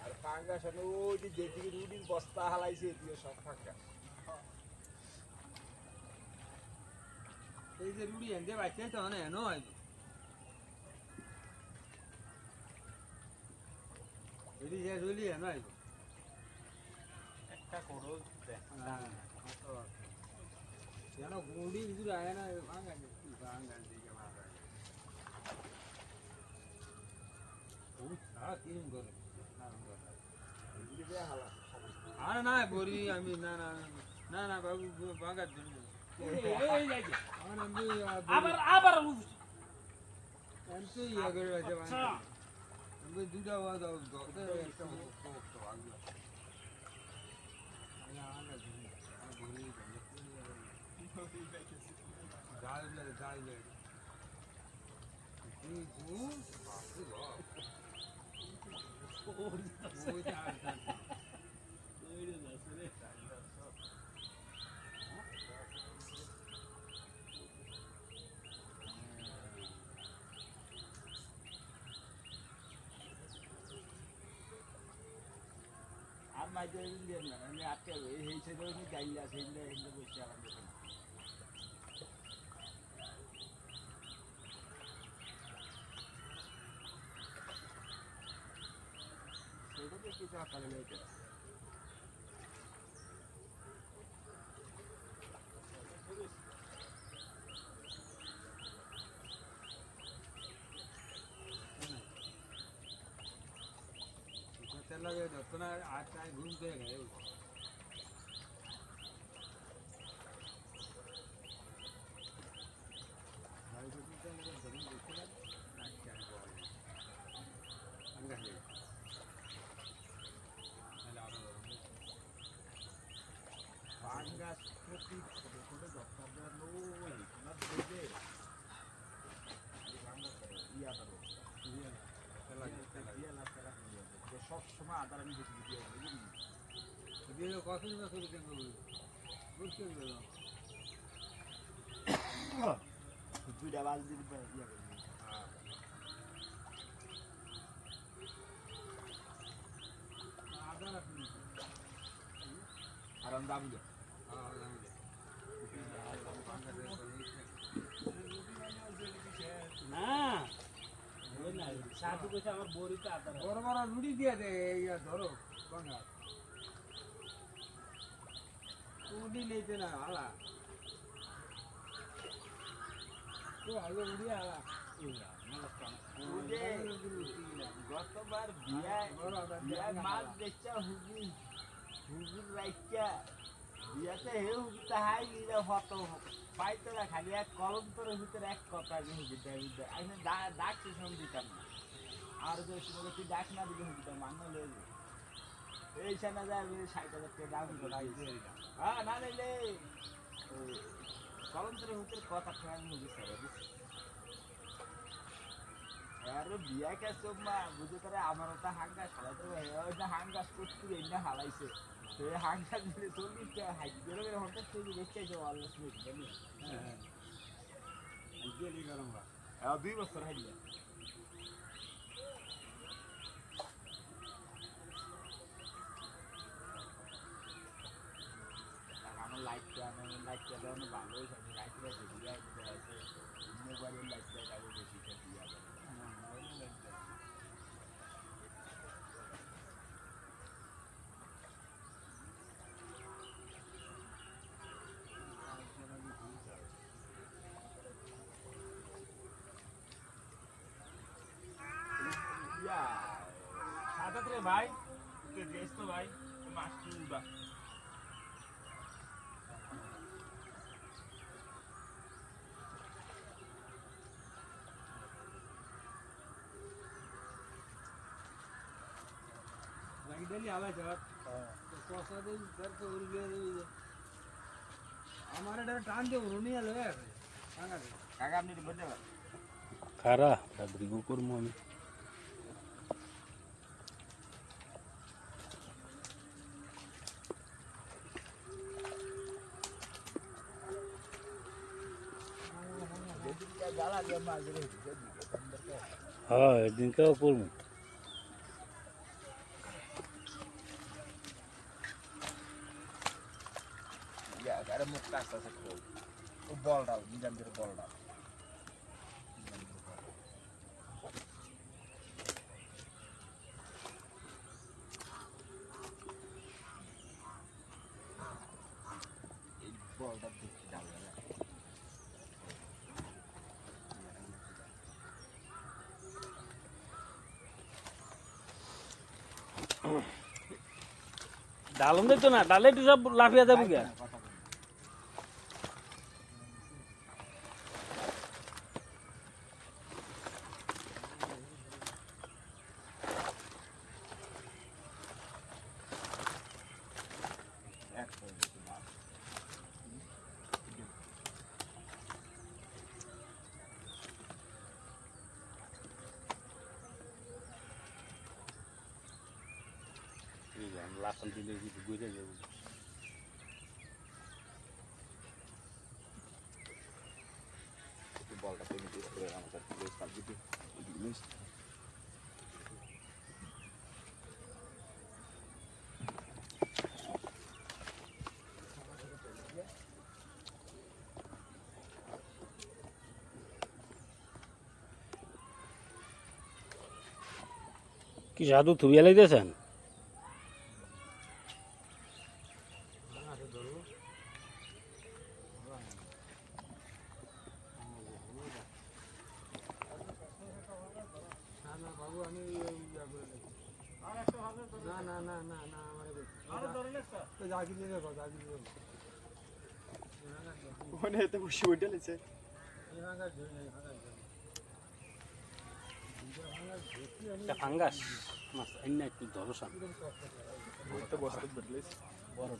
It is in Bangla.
আর ফাঙ্গাস হলো ওই যে যেদিকে রুটির বস্তা হালাইছে এদিকে সব ফাঙ্গাস। এই যে রুড়ি এনে বাইছে তো না এনো হয় এদি যে রুড়ি এনো হয় একটা করো হ্যাঁ কেন গুড়ি কিছু আয় না ভাঙা ভাঙা দিকে মারা ও সারা তিন করে এদিকে দিয়ে হালা আরে না বড়ি আমি না না না না বাবু ভাঙা দিন এই যাইছে আবার আবার এমনি ইয়া করে আছে ভাঙা আমি দুটা ওয়াজ একটা তো ভাঙা আর মাইতে দিয়ে না আমি আটকে এই ছেলে ওই গাইলা সেইটা এইটা বসে আমাদের সেটা তো কিছু আকারে লেগে लगे अपना आज का घूम के गए ফাঙ্গাস প্রতি ছোট ছোট ডক্টর ওই না দেখে ইয়া করো সব সময় আদার আমি বেশি দিয়ে দিয়ে কত দিন শুরু করব বুঝতে গেল দুইটা বাজ দিন ইয়া করব আদার আপনি আর আমরা বুঝো না সাধু কইছে আমার বড়িতে আদার বড় বড় রুড়ি দিয়ে দে ইয়া ধরো বাঙ্গা রুড়ি লইতে না আলা তো আগে রুড়ি আলা গতবার বিয়ায় মাছ বেচা হুজুর রাইকা বিয়াতে হে হুজুর তাহাই নিলে হত পাইতো না খালি এক কলন্তরের ভিতরে এক কথা যে হুজুর দেয় আমি ডাকছি শুন দিতাম না আর যে সময় তুই ডাক না দিলে হুজুর মান্য লয়ে যাবে এই সানা যায় ৬০,০০০ টাকা দাম হ্যাঁ না নিলে কলন্তরের ভিতরে কথা আমি হুজুর স্যার আরে বিয়া কেসো মা বুঝে করে আমার ওটা হাঙ্গাস হালাইতে ওই যে হাঙ্গাস করতে এনে হালাইছে তো এই হাঙ্গাস দিলে ৪০ টাকা হাইট করে হঠাৎ থেকে দেখতে যাও আল্লাহ শুনে জানি হ্যাঁ গেলি গরম বা ২ বছর হাইডিয়া আমার লাইটটা দেওয়া ভালো হয়েছে আমি লাইটটা দিয়ে আছে মোবাইলের লাইটটা আরো বেশি দিয়া যাবে সাদা রে ভাই তুই গেছ তো ভাই মাছ তুলবা ডেলি আলাই যাক কষা দিন করতে উড়িয়ে দেবে আমার এটা টান দিয়ে উড়নি আলো কাকা আপনি বলতে পারেন খারা রাত্রি করবো আমি হ্যাঁ একদিনকেও করবো আছে ও বল ডাল নিজামদের বল ডাল এই বলটা দেখতে ডাল না ডালন দিত না ডালে একটু সব লাফিয়া যাবো গিয়া লাফান দিলে কিছু বুঝে যাবো বলটা তুমি দিয়ে করে আমাদের প্লেস পার দিতে মিস কি সাধু থুবিয়া লাইতেছেন ওখানে এত খুশি উঠে লেছে একটা ফাঙ্গাস মাছ আইনা একটু ধরো সামনে তো বসতে বদলেছে বড়